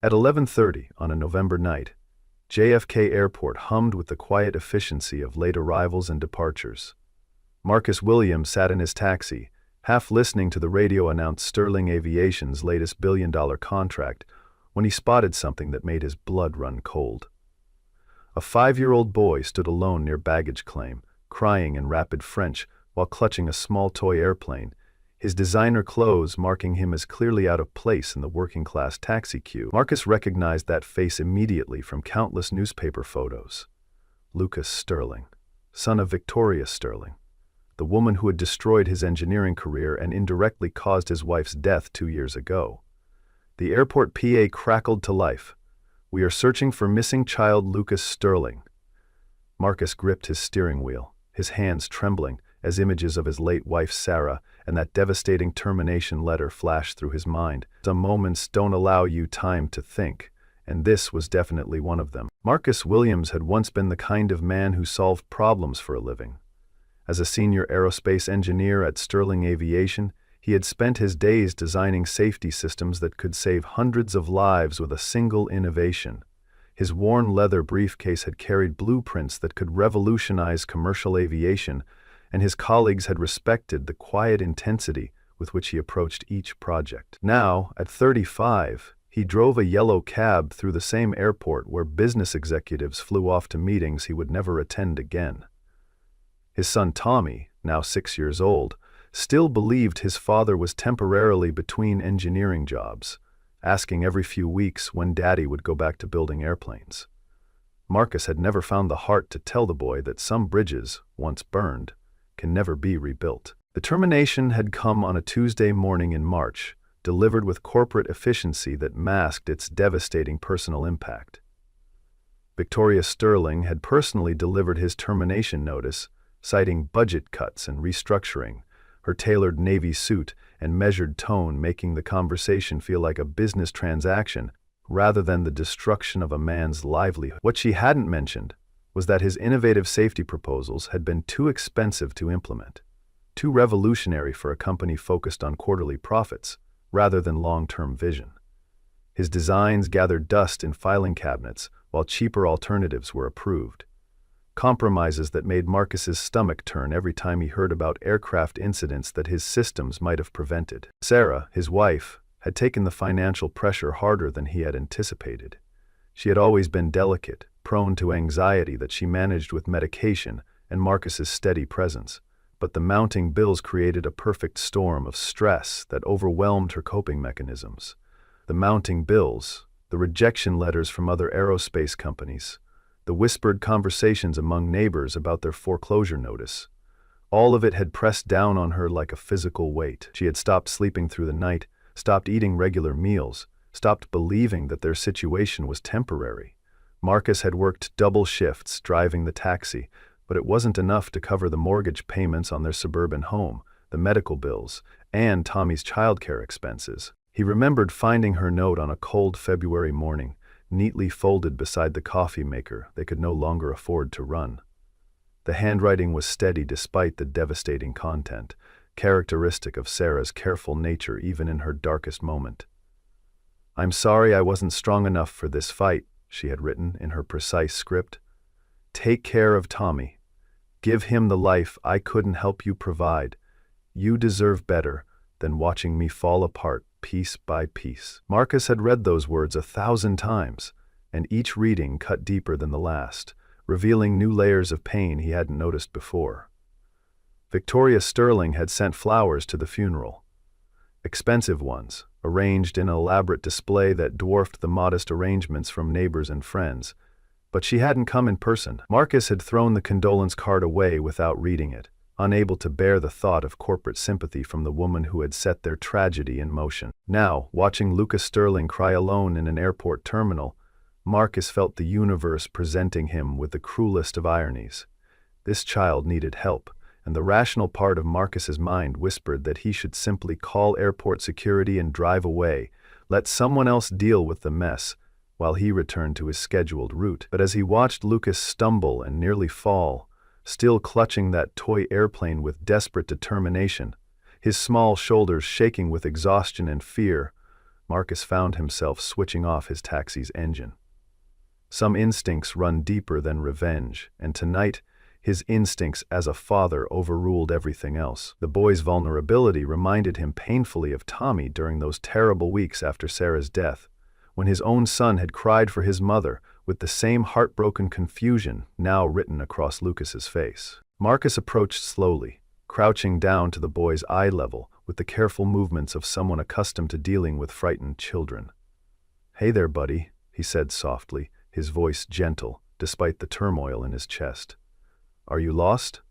At 11:30 on a November night, JFK Airport hummed with the quiet efficiency of late arrivals and departures. Marcus Williams sat in his taxi, half listening to the radio announce Sterling Aviation's latest billion-dollar contract, when he spotted something that made his blood run cold. A 5-year-old boy stood alone near baggage claim, crying in rapid French while clutching a small toy airplane, his designer clothes marking him as clearly out of place in the working-class taxi queue. Marcus recognized that face immediately from countless newspaper photos. Lucas Sterling, son of Victoria Sterling, the woman who had destroyed his engineering career and indirectly caused his wife's death 2 years ago. The airport PA crackled to life. "We are searching for missing child Lucas Sterling." Marcus gripped his steering wheel, his hands trembling, as images of his late wife Sarah and that devastating termination letter flashed through his mind. Some moments don't allow you time to think, and this was definitely one of them. Marcus Williams had once been the kind of man who solved problems for a living. As a senior aerospace engineer at Sterling Aviation, he had spent his days designing safety systems that could save hundreds of lives with a single innovation. His worn leather briefcase had carried blueprints that could revolutionize commercial aviation, and his colleagues had respected the quiet intensity with which he approached each project. Now, at 35, he drove a yellow cab through the same airport where business executives flew off to meetings he would never attend again. His son Tommy, now 6 years old, still believed his father was temporarily between engineering jobs, asking every few weeks when Daddy would go back to building airplanes. Marcus had never found the heart to tell the boy that some bridges, once burned, can never be rebuilt. The termination had come on a Tuesday morning in March, delivered with corporate efficiency that masked its devastating personal impact. Victoria Sterling had personally delivered his termination notice, citing budget cuts and restructuring, her tailored navy suit and measured tone making the conversation feel like a business transaction rather than the destruction of a man's livelihood. What she hadn't mentioned was that his innovative safety proposals had been too expensive to implement, too revolutionary for a company focused on quarterly profits rather than long-term vision. His designs gathered dust in filing cabinets while cheaper alternatives were approved. Compromises that made Marcus's stomach turn every time he heard about aircraft incidents that his systems might have prevented. Sarah, his wife, had taken the financial pressure harder than he had anticipated. She had always been delicate, prone to anxiety that she managed with medication and Marcus's steady presence, but the mounting bills created a perfect storm of stress that overwhelmed her coping mechanisms. The mounting bills, the rejection letters from other aerospace companies, the whispered conversations among neighbors about their foreclosure notice. All of it had pressed down on her like a physical weight. She had stopped sleeping through the night, stopped eating regular meals, stopped believing that their situation was temporary. Marcus had worked double shifts driving the taxi, but it wasn't enough to cover the mortgage payments on their suburban home, the medical bills, and Tommy's childcare expenses. He remembered finding her note on a cold February morning, neatly folded beside the coffee maker they could no longer afford to run. The handwriting was steady despite the devastating content, characteristic of Sarah's careful nature even in her darkest moment. "I'm sorry I wasn't strong enough for this fight," she had written in her precise script. "Take care of Tommy. Give him the life I couldn't help you provide. You deserve better than watching me fall apart piece by piece." Marcus had read those words 1,000 times, and each reading cut deeper than the last, revealing new layers of pain he hadn't noticed before. Victoria Sterling had sent flowers to the funeral. Expensive ones, arranged in an elaborate display that dwarfed the modest arrangements from neighbors and friends. But she hadn't come in person. Marcus had thrown the condolence card away without reading it, unable to bear the thought of corporate sympathy from the woman who had set their tragedy in motion. Now, watching Lucas Sterling cry alone in an airport terminal, Marcus felt the universe presenting him with the cruelest of ironies. This child needed help, and the rational part of Marcus's mind whispered that he should simply call airport security and drive away, let someone else deal with the mess, while he returned to his scheduled route. But as he watched Lucas stumble and nearly fall, still clutching that toy airplane with desperate determination, his small shoulders shaking with exhaustion and fear, Marcus found himself switching off his taxi's engine. Some instincts run deeper than revenge, and tonight, his instincts as a father overruled everything else. The boy's vulnerability reminded him painfully of Tommy during those terrible weeks after Sarah's death, when his own son had cried for his mother with the same heartbroken confusion now written across Lucas's face. Marcus approached slowly, crouching down to the boy's eye level with the careful movements of someone accustomed to dealing with frightened children. "Hey there, buddy," he said softly, his voice gentle, despite the turmoil in his chest. "Are you lost?"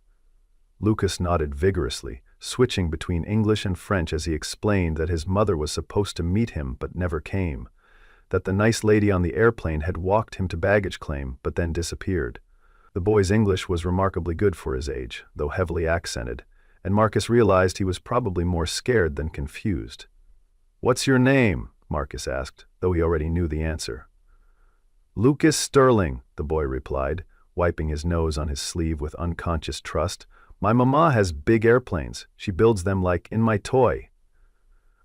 Lucas nodded vigorously, switching between English and French as he explained that his mother was supposed to meet him but never came, that the nice lady on the airplane had walked him to baggage claim but then disappeared. The boy's English was remarkably good for his age, though heavily accented, and Marcus realized he was probably more scared than confused. "What's your name?" Marcus asked, though he already knew the answer. "Lucas Sterling," the boy replied, wiping his nose on his sleeve with unconscious trust. "My mama has big airplanes. She builds them like in my toy."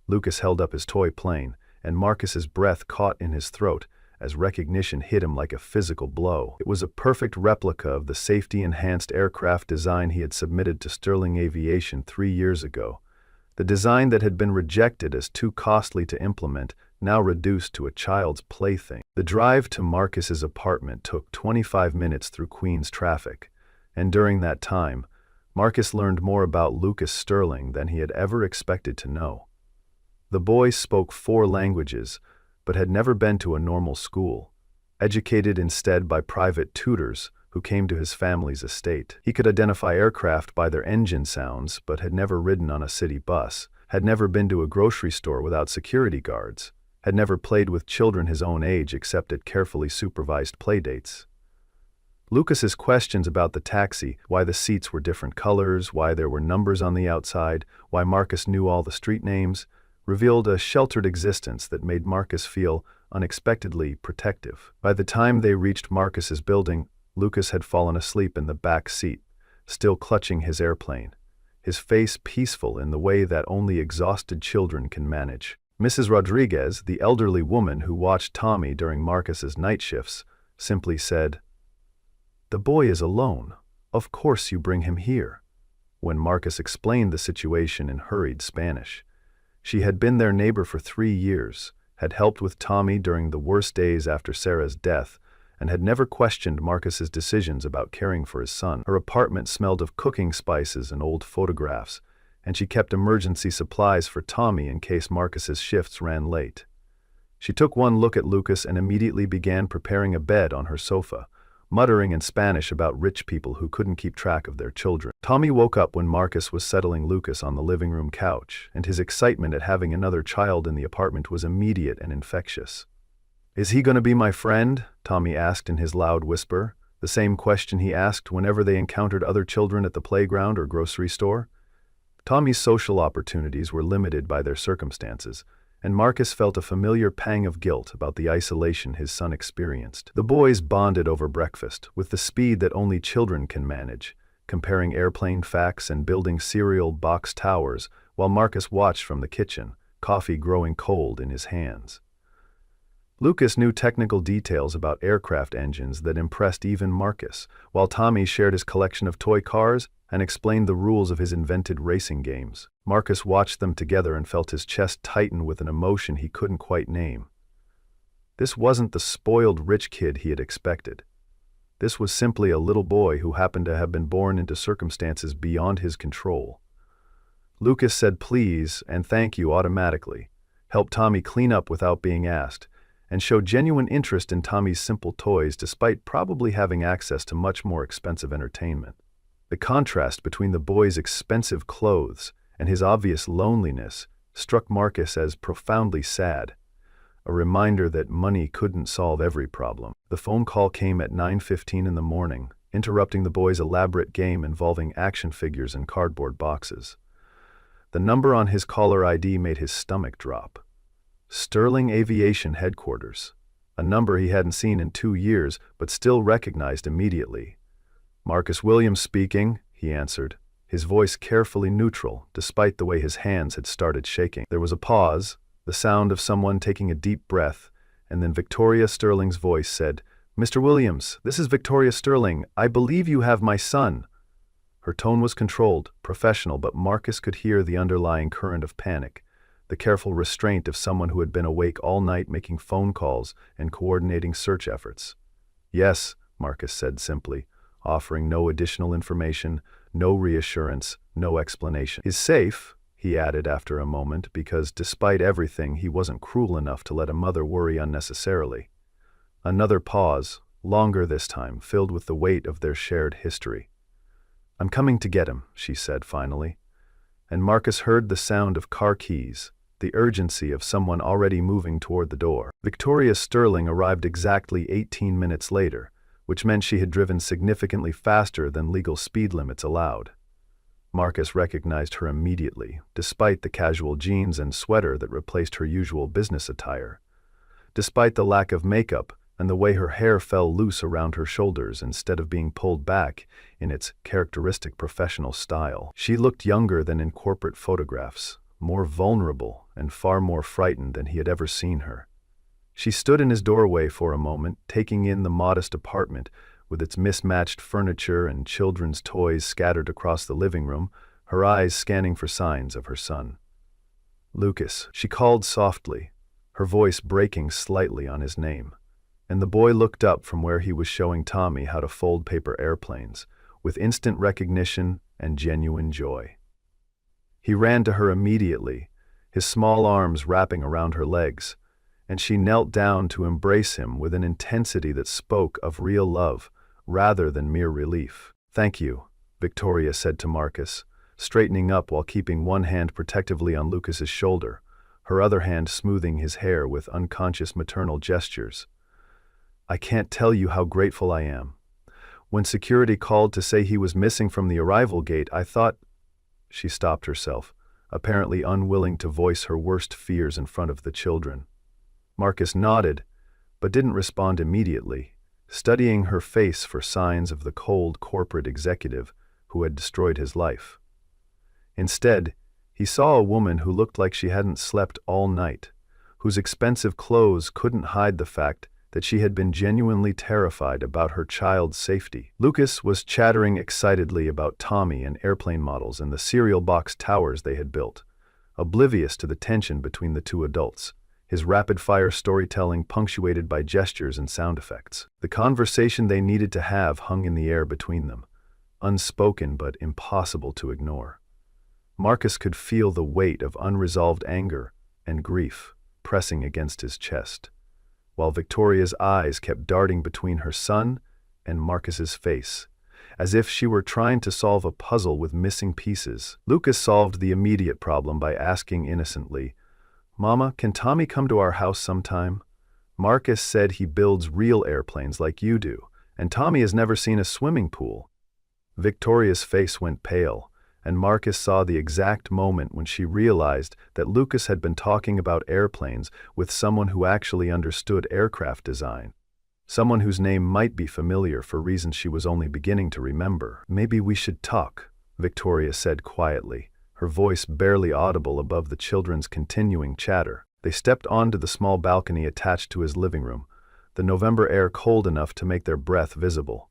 Lucas held up his toy plane, and Marcus's breath caught in his throat as recognition hit him like a physical blow. It was a perfect replica of the safety-enhanced aircraft design he had submitted to Sterling Aviation 3 years ago. The design that had been rejected as too costly to implement, now reduced to a child's plaything. The drive to Marcus's apartment took 25 minutes through Queens traffic, and during that time, Marcus learned more about Lucas Sterling than he had ever expected to know. The boy spoke 4 languages, but had never been to a normal school, educated instead by private tutors who came to his family's estate. He could identify aircraft by their engine sounds, but had never ridden on a city bus, had never been to a grocery store without security guards, had never played with children his own age except at carefully supervised playdates. Lucas's questions about the taxi, why the seats were different colors, why there were numbers on the outside, why Marcus knew all the street names, revealed a sheltered existence that made Marcus feel unexpectedly protective. By the time they reached Marcus's building, Lucas had fallen asleep in the back seat, still clutching his airplane, his face peaceful in the way that only exhausted children can manage. Mrs. Rodriguez, the elderly woman who watched Tommy during Marcus's night shifts, simply said, "The boy is alone. Of course you bring him here," when Marcus explained the situation in hurried Spanish. She had been their neighbor for 3 years, had helped with Tommy during the worst days after Sarah's death, and had never questioned Marcus's decisions about caring for his son. Her apartment smelled of cooking spices and old photographs, and she kept emergency supplies for Tommy in case Marcus's shifts ran late. She took one look at Lucas and immediately began preparing a bed on her sofa, muttering in Spanish about rich people who couldn't keep track of their children. Tommy woke up when Marcus was settling Lucas on the living room couch, and his excitement at having another child in the apartment was immediate and infectious. "Is he going to be my friend?" Tommy asked in his loud whisper, the same question he asked whenever they encountered other children at the playground or grocery store. Tommy's social opportunities were limited by their circumstances, and Marcus felt a familiar pang of guilt about the isolation his son experienced. The boys bonded over breakfast, with the speed that only children can manage, comparing airplane facts and building cereal box towers, while Marcus watched from the kitchen, coffee growing cold in his hands. Lucas knew technical details about aircraft engines that impressed even Marcus, while Tommy shared his collection of toy cars and explained the rules of his invented racing games. Marcus watched them together and felt his chest tighten with an emotion he couldn't quite name. This wasn't the spoiled rich kid he had expected. This was simply a little boy who happened to have been born into circumstances beyond his control. Lucas said please and thank you automatically, helped Tommy clean up without being asked, and showed genuine interest in Tommy's simple toys despite probably having access to much more expensive entertainment. The contrast between the boy's expensive clothes and his obvious loneliness struck Marcus as profoundly sad, a reminder that money couldn't solve every problem. The phone call came at 9:15 in the morning, interrupting the boy's elaborate game involving action figures and cardboard boxes. The number on his caller ID made his stomach drop. Sterling Aviation Headquarters, a number he hadn't seen in 2 years but still recognized immediately. "Marcus Williams speaking," he answered, his voice carefully neutral despite the way his hands had started shaking. There was a pause, the sound of someone taking a deep breath, and then Victoria Sterling's voice said, "Mr. Williams, this is Victoria Sterling. I believe you have my son." Her tone was controlled, professional, but Marcus could hear the underlying current of panic, the careful restraint of someone who had been awake all night making phone calls and coordinating search efforts. "Yes," Marcus said simply, offering no additional information, no reassurance, no explanation. "Is safe," he added after a moment, because despite everything he wasn't cruel enough to let a mother worry unnecessarily. Another pause, longer this time, filled with the weight of their shared history. "I'm coming to get him," she said finally. And Marcus heard the sound of car keys, the urgency of someone already moving toward the door. Victoria Sterling arrived exactly 18 minutes later, which meant she had driven significantly faster than legal speed limits allowed. Marcus recognized her immediately, despite the casual jeans and sweater that replaced her usual business attire. Despite the lack of makeup and the way her hair fell loose around her shoulders instead of being pulled back in its characteristic professional style, she looked younger than in corporate photographs, more vulnerable and far more frightened than he had ever seen her. She stood in his doorway for a moment, taking in the modest apartment with its mismatched furniture and children's toys scattered across the living room, her eyes scanning for signs of her son. "Lucas," she called softly, her voice breaking slightly on his name. And the boy looked up from where he was showing Tommy how to fold paper airplanes, with instant recognition and genuine joy. He ran to her immediately, his small arms wrapping around her legs, and she knelt down to embrace him with an intensity that spoke of real love rather than mere relief. "Thank you," Victoria said to Marcus, straightening up while keeping one hand protectively on Lucas's shoulder, her other hand smoothing his hair with unconscious maternal gestures. "I can't tell you how grateful I am. When security called to say he was missing from the arrival gate, I thought—" She stopped herself, apparently unwilling to voice her worst fears in front of the children. Marcus nodded, but didn't respond immediately, studying her face for signs of the cold corporate executive who had destroyed his life. Instead, he saw a woman who looked like she hadn't slept all night, whose expensive clothes couldn't hide the fact that she had been genuinely terrified about her child's safety. Lucas was chattering excitedly about Tommy and airplane models and the cereal box towers they had built, oblivious to the tension between the two adults, his rapid-fire storytelling punctuated by gestures and sound effects. The conversation they needed to have hung in the air between them, unspoken but impossible to ignore. Marcus could feel the weight of unresolved anger and grief pressing against his chest, while Victoria's eyes kept darting between her son and Marcus's face, as if she were trying to solve a puzzle with missing pieces. Lucas solved the immediate problem by asking innocently, "Mama, can Tommy come to our house sometime? Marcus said he builds real airplanes like you do, and Tommy has never seen a swimming pool." Victoria's face went pale, and Marcus saw the exact moment when she realized that Lucas had been talking about airplanes with someone who actually understood aircraft design, someone whose name might be familiar for reasons she was only beginning to remember. "Maybe we should talk," Victoria said quietly, her voice barely audible above the children's continuing chatter. They stepped onto the small balcony attached to his living room, the November air cold enough to make their breath visible.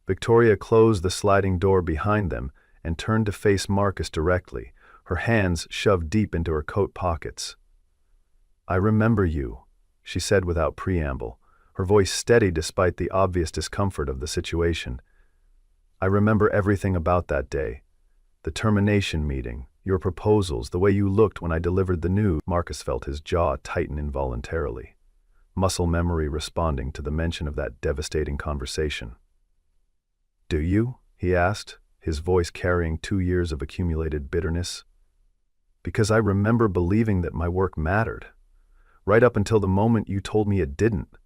Victoria closed the sliding door behind them and turned to face Marcus directly, her hands shoved deep into her coat pockets. "I remember you," she said without preamble, her voice steady despite the obvious discomfort of the situation. "I remember everything about that day. The termination meeting, your proposals, the way you looked when I delivered the news." Marcus felt his jaw tighten involuntarily, muscle memory responding to the mention of that devastating conversation. "Do you?" he asked, his voice carrying 2 years of accumulated bitterness. "Because I remember believing that my work mattered, right up until the moment you told me it didn't.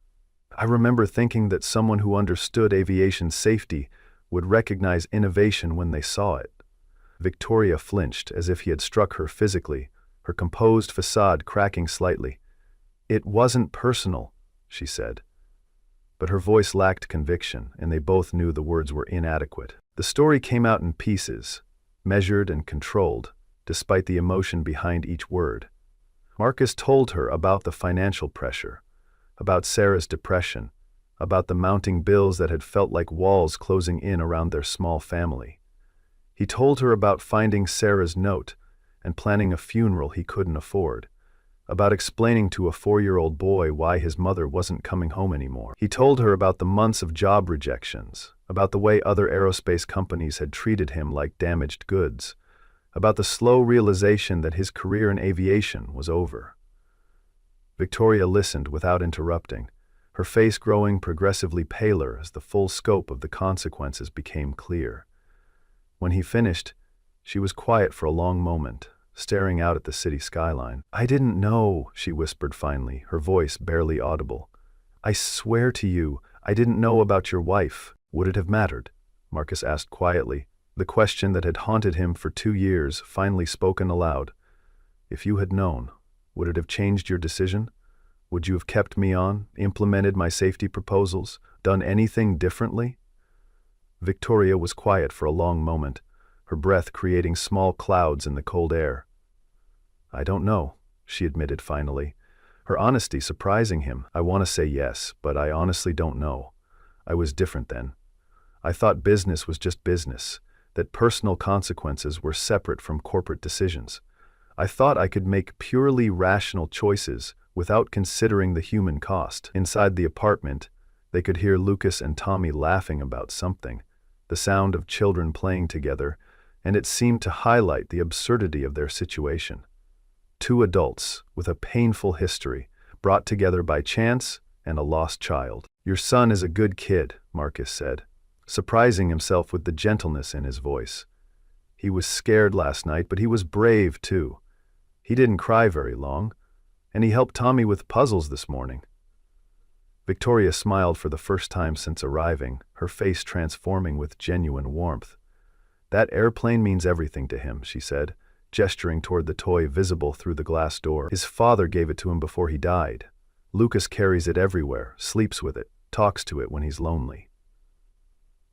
I remember thinking that someone who understood aviation safety would recognize innovation when they saw it." Victoria flinched as if he had struck her physically, her composed facade cracking slightly. "It wasn't personal," she said. But her voice lacked conviction, and they both knew the words were inadequate. The story came out in pieces, measured and controlled, despite the emotion behind each word. Marcus told her about the financial pressure, about Sarah's depression, about the mounting bills that had felt like walls closing in around their small family. He told her about finding Sarah's note and planning a funeral he couldn't afford, about explaining to a 4-year-old boy why his mother wasn't coming home anymore. He told her about the months of job rejections, about the way other aerospace companies had treated him like damaged goods, about the slow realization that his career in aviation was over. Victoria listened without interrupting, her face growing progressively paler as the full scope of the consequences became clear. When he finished, she was quiet for a long moment, staring out at the city skyline. "I didn't know," she whispered finally, her voice barely audible. "I swear to you, I didn't know about your wife." "Would it have mattered?" Marcus asked quietly, the question that had haunted him for 2 years finally spoken aloud. "If you had known, would it have changed your decision? Would you have kept me on, implemented my safety proposals, done anything differently?" Victoria was quiet for a long moment, her breath creating small clouds in the cold air. "I don't know," she admitted finally, her honesty surprising him. "I want to say yes, but I honestly don't know. I was different then. I thought business was just business, that personal consequences were separate from corporate decisions. I thought I could make purely rational choices without considering the human cost." Inside the apartment, they could hear Lucas and Tommy laughing about something, the sound of children playing together, and it seemed to highlight the absurdity of their situation. 2 adults with a painful history, brought together by chance and a lost child. "Your son is a good kid," Marcus said, surprising himself with the gentleness in his voice. "He was scared last night, but he was brave too. He didn't cry very long, and he helped Tommy with puzzles this morning." Victoria smiled for the first time since arriving, her face transforming with genuine warmth. "That airplane means everything to him," she said, gesturing toward the toy visible through the glass door. "His father gave it to him before he died. Lucas carries it everywhere, sleeps with it, talks to it when he's lonely."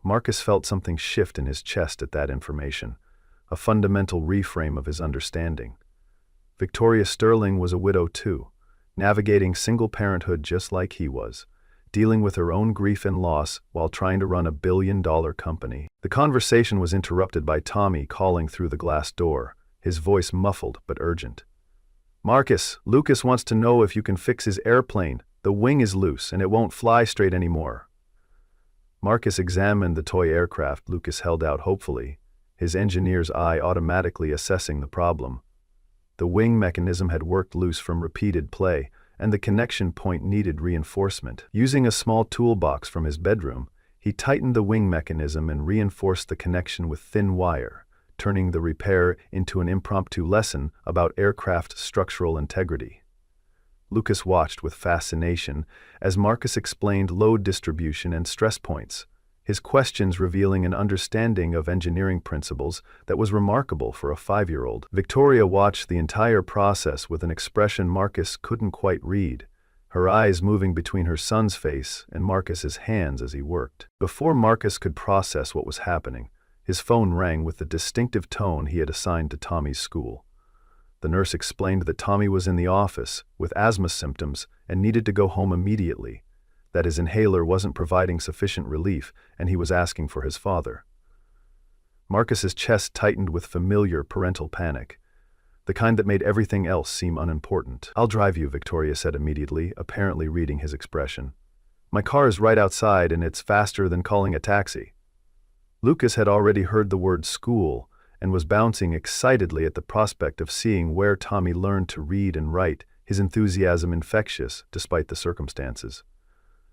Marcus felt something shift in his chest at that information, a fundamental reframe of his understanding. Victoria Sterling was a widow too, navigating single parenthood just like he was, dealing with her own grief and loss while trying to run a billion-dollar company. The conversation was interrupted by Tommy calling through the glass door, his voice muffled but urgent. "Marcus, Lucas wants to know if you can fix his airplane. The wing is loose and it won't fly straight anymore." Marcus examined the toy aircraft Lucas held out hopefully, his engineer's eye automatically assessing the problem. The wing mechanism had worked loose from repeated play, and the connection point needed reinforcement. Using a small toolbox from his bedroom, he tightened the wing mechanism and reinforced the connection with thin wire, turning the repair into an impromptu lesson about aircraft structural integrity. Lucas watched with fascination as Marcus explained load distribution and stress points, his questions revealing an understanding of engineering principles that was remarkable for a 5-year-old. Victoria watched the entire process with an expression Marcus couldn't quite read, her eyes moving between her son's face and Marcus's hands as he worked. Before Marcus could process what was happening, his phone rang with the distinctive tone he had assigned to Tommy's school. The nurse explained that Tommy was in the office with asthma symptoms and needed to go home immediately, that his inhaler wasn't providing sufficient relief and he was asking for his father. Marcus's chest tightened with familiar parental panic, the kind that made everything else seem unimportant. "I'll drive you," Victoria said immediately, apparently reading his expression. "My car is right outside and it's faster than calling a taxi." Lucas had already heard the word school and was bouncing excitedly at the prospect of seeing where Tommy learned to read and write, his enthusiasm infectious despite the circumstances.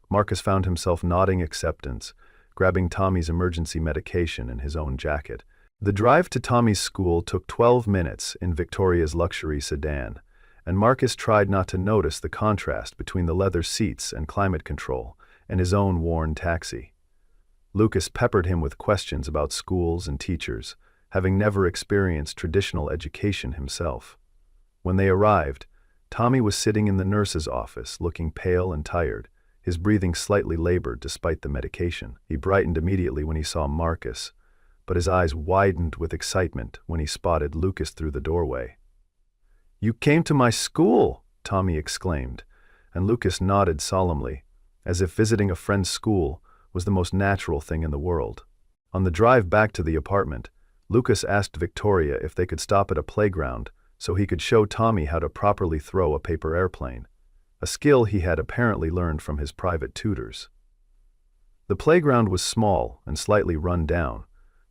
Marcus found himself nodding acceptance, grabbing Tommy's emergency medication and his own jacket. The drive to Tommy's school took 12 minutes in Victoria's luxury sedan, and Marcus tried not to notice the contrast between the leather seats and climate control and his own worn taxi. Lucas peppered him with questions about schools and teachers, having never experienced traditional education himself. When they arrived, Tommy was sitting in the nurse's office, looking pale and tired, his breathing slightly labored despite the medication. He brightened immediately when he saw Marcus, but his eyes widened with excitement when he spotted Lucas through the doorway. "You came to my school!" Tommy exclaimed, and Lucas nodded solemnly, as if visiting a friend's school was the most natural thing in the world. On the drive back to the apartment, Lucas asked Victoria if they could stop at a playground so he could show Tommy how to properly throw a paper airplane, a skill he had apparently learned from his private tutors. The playground was small and slightly run down,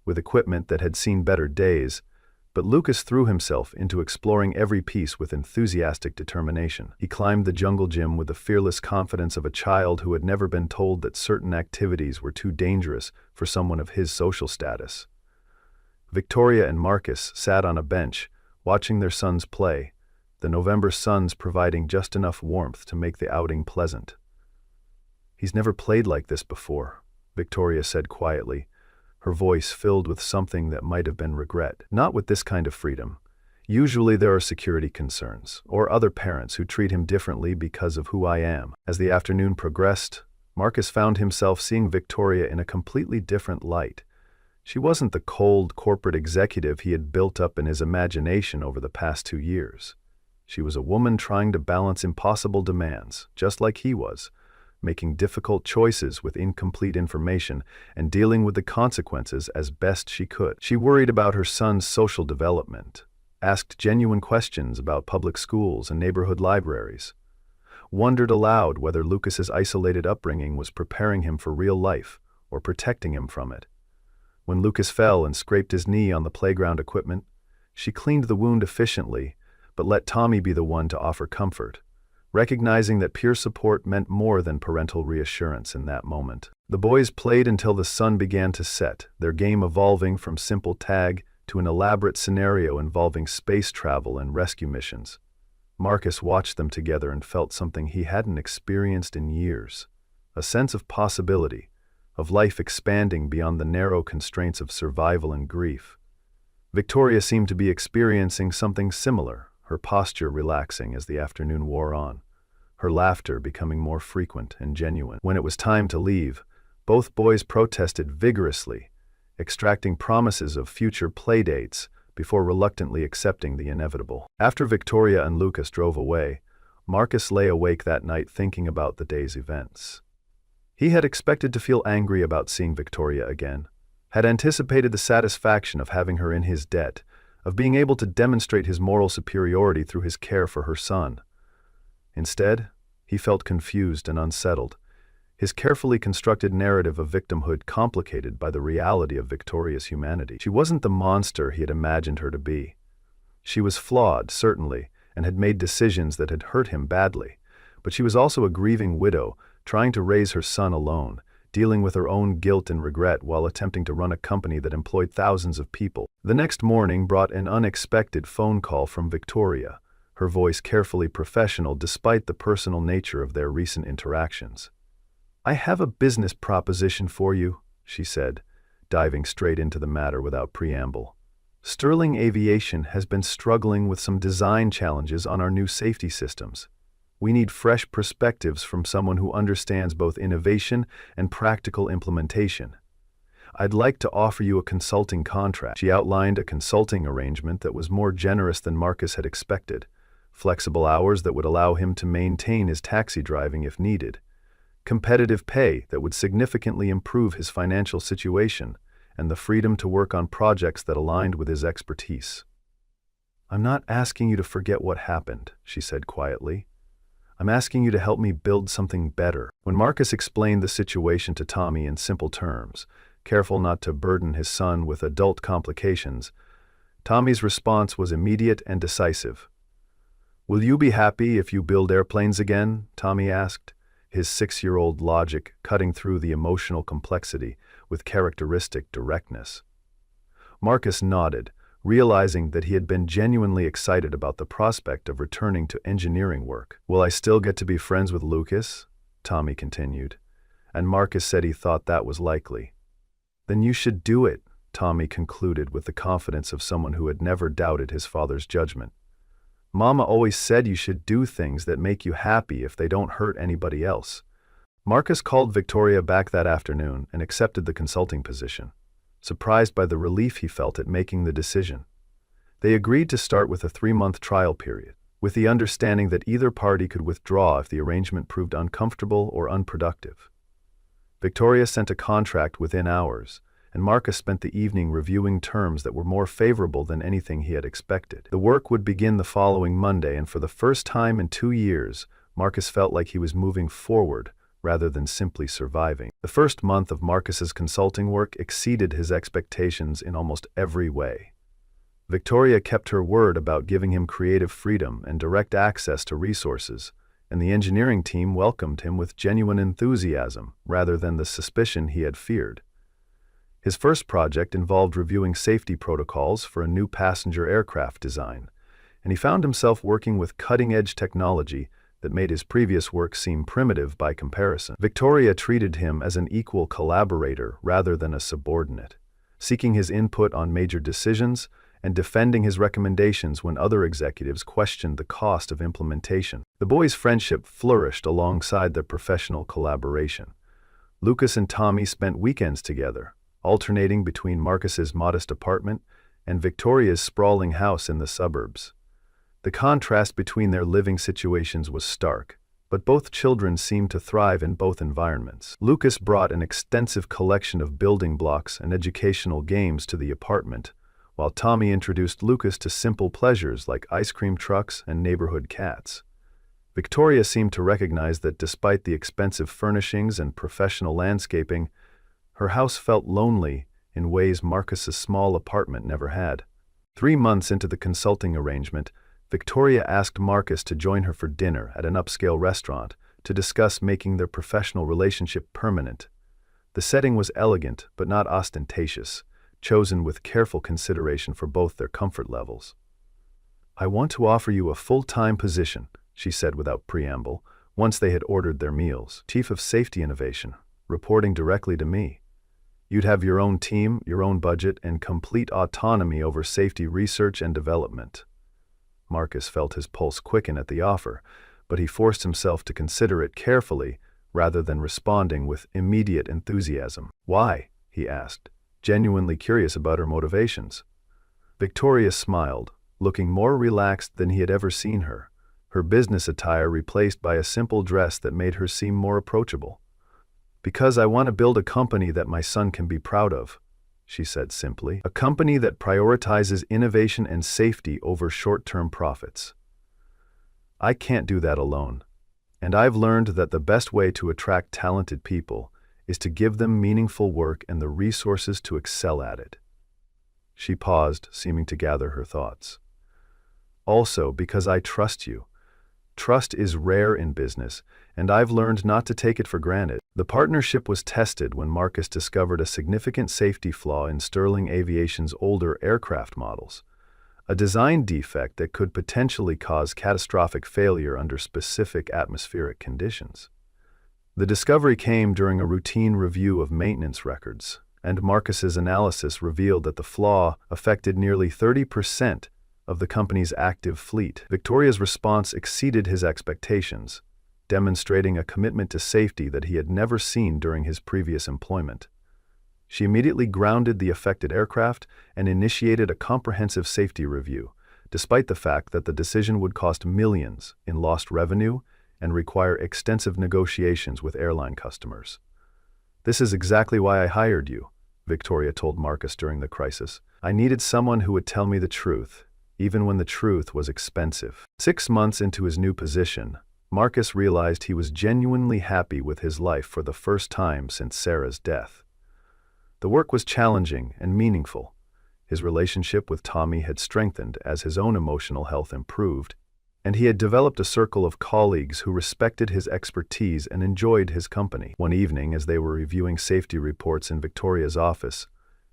with equipment that had seen better days, but Lucas threw himself into exploring every piece with enthusiastic determination. He climbed the jungle gym with the fearless confidence of a child who had never been told that certain activities were too dangerous for someone of his social status. Victoria and Marcus sat on a bench, watching their sons play, the November suns providing just enough warmth to make the outing pleasant. "He's never played like this before," Victoria said quietly, her voice filled with something that might have been regret. "Not with this kind of freedom. Usually there are security concerns, or other parents who treat him differently because of who I am." As the afternoon progressed, Marcus found himself seeing Victoria in a completely different light. She wasn't the cold corporate executive he had built up in his imagination over the past 2 years. She was a woman trying to balance impossible demands, just like he was, making difficult choices with incomplete information and dealing with the consequences as best she could. She worried about her son's social development, asked genuine questions about public schools and neighborhood libraries, wondered aloud whether Lucas's isolated upbringing was preparing him for real life or protecting him from it. When Lucas fell and scraped his knee on the playground equipment, she cleaned the wound efficiently, but let Tommy be the one to offer comfort, recognizing that peer support meant more than parental reassurance in that moment. The boys played until the sun began to set, their game evolving from simple tag to an elaborate scenario involving space travel and rescue missions. Marcus watched them together and felt something he hadn't experienced in years, a sense of possibility, of life expanding beyond the narrow constraints of survival and grief. Victoria seemed to be experiencing something similar, her posture relaxing as the afternoon wore on, her laughter becoming more frequent and genuine. When it was time to leave, both boys protested vigorously, extracting promises of future playdates before reluctantly accepting the inevitable. After Victoria and Lucas drove away, Marcus lay awake that night thinking about the day's events. He had expected to feel angry about seeing Victoria again, had anticipated the satisfaction of having her in his debt, of being able to demonstrate his moral superiority through his care for her son. Instead, he felt confused and unsettled, his carefully constructed narrative of victimhood complicated by the reality of Victoria's humanity. She wasn't the monster he had imagined her to be. She was flawed, certainly, and had made decisions that had hurt him badly, but she was also a grieving widow, trying to raise her son alone, dealing with her own guilt and regret while attempting to run a company that employed thousands of people. The next morning brought an unexpected phone call from Victoria, her voice carefully professional despite the personal nature of their recent interactions. "I have a business proposition for you," she said, diving straight into the matter without preamble. "Sterling Aviation has been struggling with some design challenges on our new safety systems. We need fresh perspectives from someone who understands both innovation and practical implementation. I'd like to offer you a consulting contract." She outlined a consulting arrangement that was more generous than Marcus had expected, flexible hours that would allow him to maintain his taxi driving if needed, competitive pay that would significantly improve his financial situation, and the freedom to work on projects that aligned with his expertise. "I'm not asking you to forget what happened," she said quietly. "I'm asking you to help me build something better." When Marcus explained the situation to Tommy in simple terms, careful not to burden his son with adult complications, Tommy's response was immediate and decisive. "Will you be happy if you build airplanes again?" Tommy asked, his 6-year-old logic cutting through the emotional complexity with characteristic directness. Marcus nodded, realizing that he had been genuinely excited about the prospect of returning to engineering work. "Will I still get to be friends with Lucas?" Tommy continued, and Marcus said he thought that was likely. "Then you should do it," Tommy concluded with the confidence of someone who had never doubted his father's judgment. "Mama always said you should do things that make you happy if they don't hurt anybody else." Marcus called Victoria back that afternoon and accepted the consulting position, surprised by the relief he felt at making the decision. They agreed to start with a 3-month trial period, with the understanding that either party could withdraw if the arrangement proved uncomfortable or unproductive. Victoria sent a contract within hours, and Marcus spent the evening reviewing terms that were more favorable than anything he had expected. The work would begin the following Monday, and for the first time in 2 years, Marcus felt like he was moving forward rather than simply surviving. The first month of Marcus's consulting work exceeded his expectations in almost every way. Victoria kept her word about giving him creative freedom and direct access to resources, and the engineering team welcomed him with genuine enthusiasm rather than the suspicion he had feared. His first project involved reviewing safety protocols for a new passenger aircraft design, and he found himself working with cutting-edge technology that made his previous work seem primitive by comparison. Victoria treated him as an equal collaborator rather than a subordinate, seeking his input on major decisions and defending his recommendations when other executives questioned the cost of implementation. The boys' friendship flourished alongside their professional collaboration. Lucas and Tommy spent weekends together, alternating between Marcus's modest apartment and Victoria's sprawling house in the suburbs. The contrast between their living situations was stark, but both children seemed to thrive in both environments. Lucas brought an extensive collection of building blocks and educational games to the apartment, while Tommy introduced Lucas to simple pleasures like ice cream trucks and neighborhood cats. Victoria seemed to recognize that despite the expensive furnishings and professional landscaping, her house felt lonely in ways Marcus's small apartment never had. 3 months into the consulting arrangement, Victoria asked Marcus to join her for dinner at an upscale restaurant to discuss making their professional relationship permanent. The setting was elegant but not ostentatious, chosen with careful consideration for both their comfort levels. "I want to offer you a full-time position," she said without preamble, once they had ordered their meals. "Chief of Safety Innovation, reporting directly to me. You'd have your own team, your own budget, and complete autonomy over safety research and development." Marcus felt his pulse quicken at the offer, but he forced himself to consider it carefully rather than responding with immediate enthusiasm. "Why?" he asked, genuinely curious about her motivations. Victoria smiled, looking more relaxed than he had ever seen her, her business attire replaced by a simple dress that made her seem more approachable. "Because I want to build a company that my son can be proud of," she said simply. "A company that prioritizes innovation and safety over short-term profits. I can't do that alone, and I've learned that the best way to attract talented people is to give them meaningful work and the resources to excel at it." She paused, seeming to gather her thoughts. "Also, because I trust you. Trust is rare in business, and I've learned not to take it for granted." The partnership was tested when Marcus discovered a significant safety flaw in Sterling Aviation's older aircraft models, a design defect that could potentially cause catastrophic failure under specific atmospheric conditions. The discovery came during a routine review of maintenance records, and Marcus's analysis revealed that the flaw affected nearly 30% of the company's active fleet. Victoria's response exceeded his expectations, demonstrating a commitment to safety that he had never seen during his previous employment. She immediately grounded the affected aircraft and initiated a comprehensive safety review, despite the fact that the decision would cost millions in lost revenue and require extensive negotiations with airline customers. "This is exactly why I hired you," Victoria told Marcus during the crisis. "I needed someone who would tell me the truth, even when the truth was expensive." 6 months into his new position, Marcus realized he was genuinely happy with his life for the first time since Sarah's death. The work was challenging and meaningful. His relationship with Tommy had strengthened as his own emotional health improved, and he had developed a circle of colleagues who respected his expertise and enjoyed his company. One evening, as they were reviewing safety reports in Victoria's office,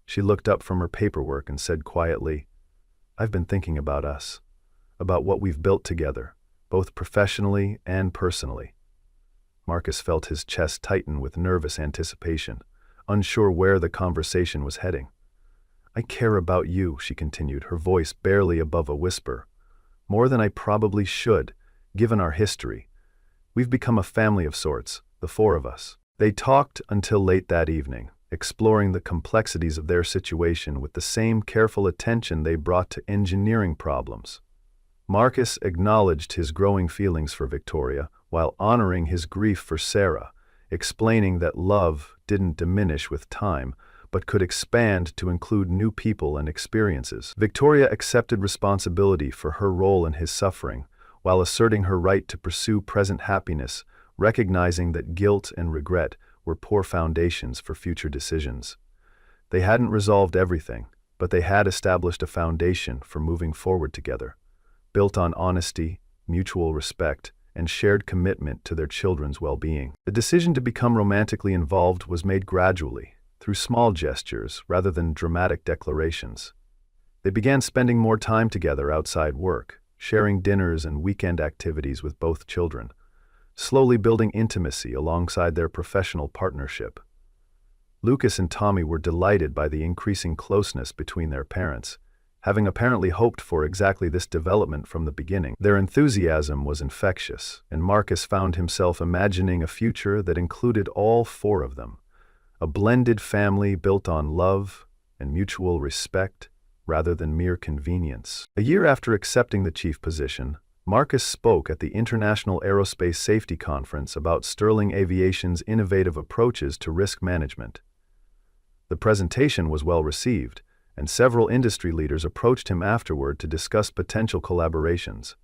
she looked up from her paperwork and said quietly, "I've been thinking about us, about what we've built together, both professionally and personally." Marcus felt his chest tighten with nervous anticipation, unsure where the conversation was heading. "I care about you," she continued, her voice barely above a whisper. "More than I probably should, given our history. We've become a family of sorts, the 4 of us." They talked until late that evening, exploring the complexities of their situation with the same careful attention they brought to engineering problems. Marcus acknowledged his growing feelings for Victoria while honoring his grief for Sarah, explaining that love didn't diminish with time, but could expand to include new people and experiences. Victoria accepted responsibility for her role in his suffering, while asserting her right to pursue present happiness, recognizing that guilt and regret were poor foundations for future decisions. They hadn't resolved everything, but they had established a foundation for moving forward together, built on honesty, mutual respect, and shared commitment to their children's well-being. The decision to become romantically involved was made gradually, through small gestures rather than dramatic declarations. They began spending more time together outside work, sharing dinners and weekend activities with both children, slowly building intimacy alongside their professional partnership. Lucas and Tommy were delighted by the increasing closeness between their parents, having apparently hoped for exactly this development from the beginning. Their enthusiasm was infectious, and Marcus found himself imagining a future that included all four of them, a blended family built on love and mutual respect rather than mere convenience. A year after accepting the chief position, Marcus spoke at the International Aerospace Safety Conference about Sterling Aviation's innovative approaches to risk management. The presentation was well received, and several industry leaders approached him afterward to discuss potential collaborations.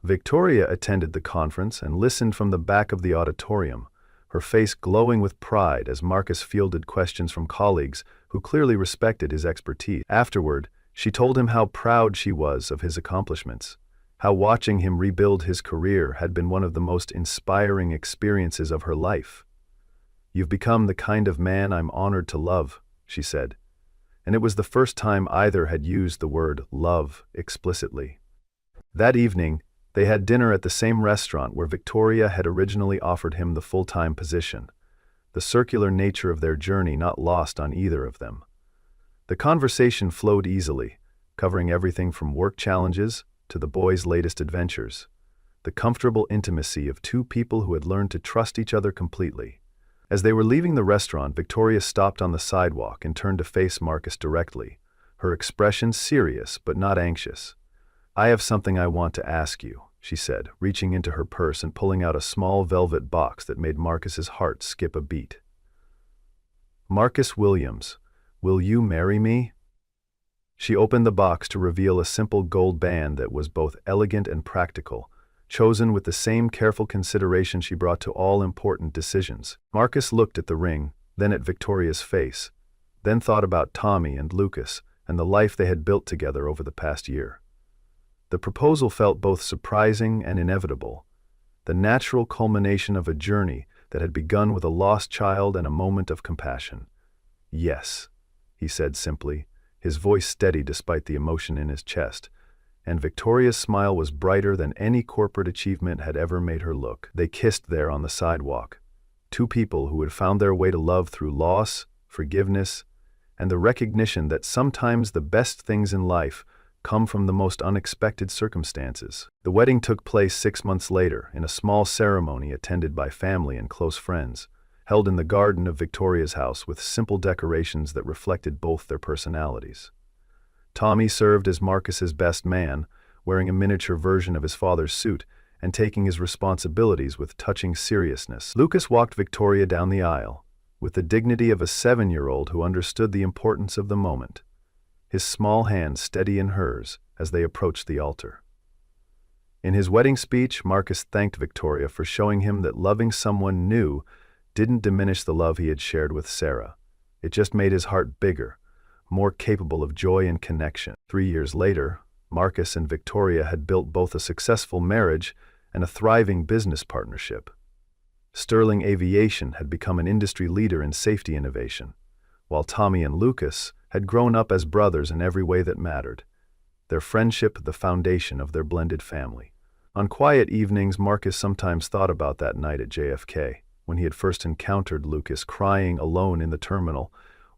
Victoria attended the conference and listened from the back of the auditorium, her face glowing with pride as Marcus fielded questions from colleagues who clearly respected his expertise. Afterward, she told him how proud she was of his accomplishments, how watching him rebuild his career had been one of the most inspiring experiences of her life. "You've become the kind of man I'm honored to love," she said, and it was the first time either had used the word love explicitly. That evening, they had dinner at the same restaurant where Victoria had originally offered him the full-time position, the circular nature of their journey not lost on either of them. The conversation flowed easily, covering everything from work challenges to the boys' latest adventures, the comfortable intimacy of two people who had learned to trust each other completely. As they were leaving the restaurant, Victoria stopped on the sidewalk and turned to face Marcus directly, her expression serious but not anxious. "I have something I want to ask you," she said, reaching into her purse and pulling out a small velvet box that made Marcus's heart skip a beat. "Marcus Williams, will you marry me?" She opened the box to reveal a simple gold band that was both elegant and practical, chosen with the same careful consideration she brought to all important decisions. Marcus looked at the ring, then at Victoria's face, then thought about Tommy and Lucas and the life they had built together over the past year. The proposal felt both surprising and inevitable, the natural culmination of a journey that had begun with a lost child and a moment of compassion. "Yes," he said simply, his voice steady despite the emotion in his chest, and Victoria's smile was brighter than any corporate achievement had ever made her look. They kissed there on the sidewalk, two people who had found their way to love through loss, forgiveness, and the recognition that sometimes the best things in life come from the most unexpected circumstances. The wedding took place 6 months later in a small ceremony attended by family and close friends, held in the garden of Victoria's house with simple decorations that reflected both their personalities. Tommy served as Marcus's best man, wearing a miniature version of his father's suit and taking his responsibilities with touching seriousness. Lucas walked Victoria down the aisle, with the dignity of a 7-year-old who understood the importance of the moment, his small hand steady in hers as they approached the altar. In his wedding speech, Marcus thanked Victoria for showing him that loving someone new didn't diminish the love he had shared with Sarah. It just made his heart bigger, more capable of joy and connection. 3 years later, Marcus and Victoria had built both a successful marriage and a thriving business partnership. Sterling Aviation had become an industry leader in safety innovation, while Tommy and Lucas had grown up as brothers in every way that mattered, their friendship the foundation of their blended family. On quiet evenings, Marcus sometimes thought about that night at JFK, when he had first encountered Lucas crying alone in the terminal,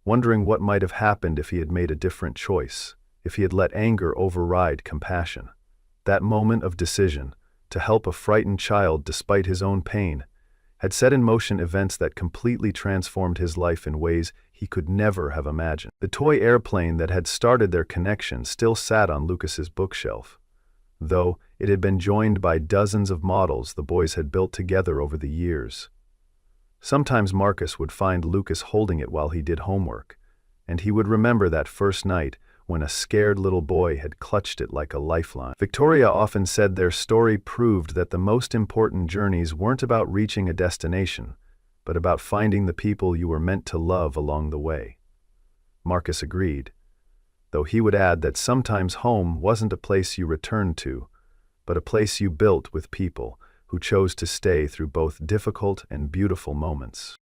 wondering what might have happened if he had made a different choice, if he had let anger override compassion. That moment of decision, to help a frightened child despite his own pain, had set in motion events that completely transformed his life in ways he could never have imagined. The toy airplane that had started their connection still sat on Lucas's bookshelf, though it had been joined by dozens of models the boys had built together over the years. Sometimes Marcus would find Lucas holding it while he did homework, and he would remember that first night when a scared little boy had clutched it like a lifeline. Victoria often said their story proved that the most important journeys weren't about reaching a destination, but about finding the people you were meant to love along the way. Marcus agreed, though he would add that sometimes home wasn't a place you returned to, but a place you built with people who chose to stay through both difficult and beautiful moments.